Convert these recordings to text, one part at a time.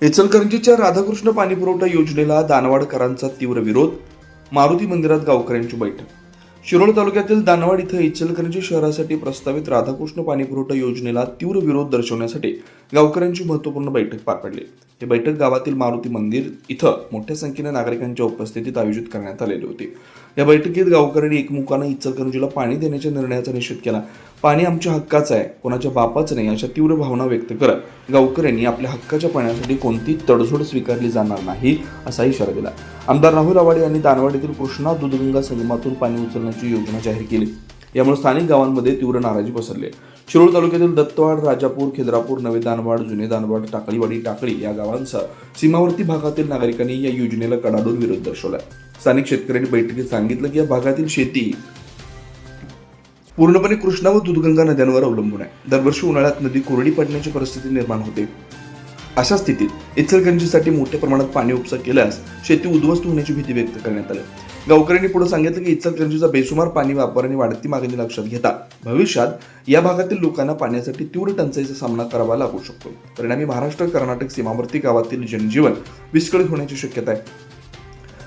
इचलकरंजीच्या राधाकृष्ण पाणीपुरवठा योजनेला दानवाडकरांचा तीव्र विरोध. मारुती मंदिरात गावकऱ्यांची बैठक. शिरोळ तालुक्यातील दानवाड इथं इचलकरंजी शहरासाठी प्रस्तावित राधाकृष्ण पाणीपुरवठा योजनेला तीव्र विरोध दर्शवण्यासाठी गावकऱ्यांची महत्त्वपूर्ण बैठक पार पडली. ही बैठक गावातील मारुती मंदिर इथं मोठ्या संख्येने नागरिकांच्या उपस्थितीत आयोजित करण्यात आलेली होती. या बैठकीत गावकऱ्यांनी एकमुखानं इचलकरंजीला पाणी देण्याच्या निर्णयाचा निषेध केला. पाणी आमच्या हक्काचं आहे, कोणाच्या बापाचं नाही, अशा तीव्र भावना व्यक्त करत गावकऱ्यांनी आपल्या हक्काच्या पाण्यासाठी कोणतीही तडजोड स्वीकारली जाणार नाही असा इशारा दिला. आमदार राहुल आवाडे यांनी दानवाड येथील कृष्णा दूधगंगा संगमातून पाणी उचलण्याची योजना जाहीर केली. यामुळे स्थानिक गावांमध्ये तीव्र नाराजी पसरली. शिरोळ तालुक्यातील दत्तवाड, राजापूर, खेद्रापूर, नवे दानवाड, जुने दानवाड, टाकळीवाडी, टाकळी या गावांसह सीमावर्ती भागातील नागरिकांनी या योजनेला कडाडून विरोध दर्शवला. स्थानिक शेतकऱ्यांनी बैठकीत सांगितलं की या भागातील शेती पूर्णपणे कृष्णा व दूधगंगा नद्यांवर अवलंबून आहे. दरवर्षी उन्हाळ्यात नदी कोरडी पडण्याची परिस्थिती निर्माण होते. अशा स्थितीत इचलकरंजीसाठी मोठ्या प्रमाणात पाणी उपसा केल्यास शेती उद्ध्वस्त होण्याची भीती व्यक्त करण्यात आली. गावकऱ्यांनी पुढे सांगितलं की इचलकरंजीचा बेसुमार पाणी वापर आणि वाढती मागणी लक्षात घेता भविष्यात या भागातील लोकांना पाण्यासाठी तीव्र टंचाईचा सामना करावा लागू शकतो. परिणामी महाराष्ट्र कर्नाटक सीमावर्ती गावातील जनजीवन विस्कळीत होण्याची शक्यता आहे.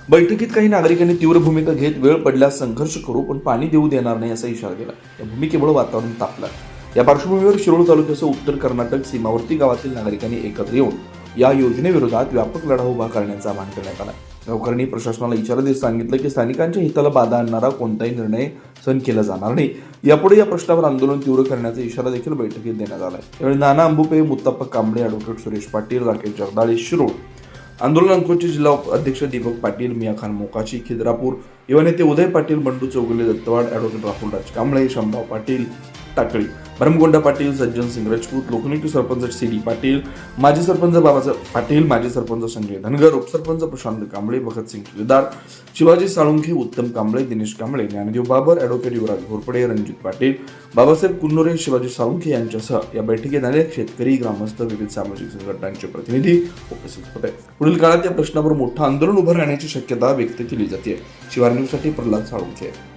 बैठकीत काही नागरिकांनी तीव्र भूमिका घेत वेळ पडल्यास संघर्ष करू पण पाणी देऊ देणार नाही असा इशारा दिला. या भूमिकेमुळे वातावरण तापलं. या पार्श्वभूमीवर शिरोळ तालुक्यासह उत्तर कर्नाटक सीमावर्ती गावातील नागरिकांनी एकत्र येऊन या योजनेविरोधात व्यापक लढा उभा करण्याचं आवाहन करण्यात आलं. गावकऱ्यांनी प्रशासनाला इशारा देत सांगितलं की स्थानिकांच्या हिताला बाधा आणणारा कोणताही निर्णय सहन केला जाणार नाही. यापुढे या प्रश्नावर आंदोलन तीव्र करण्याचा इशारा देखील बैठकीत देण्यात आला. यावेळी नाना अंबुपे, मुत्ताप्पा कांबळे, ॲडव्होकेट सुरेश पाटील, राकेश जगदाळे शिरोळ, आंदोलन अंकुरचे जिल्हा अध्यक्ष दीपक पाटील, मियाखान मोकाची खिद्रापूर, युवा नेते उदय पाटील, बंडू चौगुले दत्तवाड, ॲडव्होकेट राहुल राज कांबळे, शामराव पाटील टाकळी, भरमगोंडा पाटील, सज्जन सिंग राजपूत, लोकनियुक्त सरपंच सी डी पाटील, माजी सरपंच बाबासाहेब पाटील, माजी सरपंच संजय धनगर, उपसरपंच प्रशांत कांबळे, भगतसिंग सुभेदार, शिवाजी साळुंखे, उत्तम कांबळे, दिनेश कांबळे, ज्ञानदेव बाबर, ॲडव्होकेट युवराज घोरपडे, रणजित पाटील, बाबासाहेब कुन्नोरे, शिवाजी साळुंखे यांच्यासह या बैठकीत अनेक शेतकरी, ग्रामस्थ, विविध सामाजिक संघटनांचे प्रतिनिधी उपस्थित होते. पुढील काळात या प्रश्नावर मोठं आंदोलन उभं राहण्याची शक्यता व्यक्त केली जाते. शिवार न्यूजसाठी प्रल्हाद साळुंखे.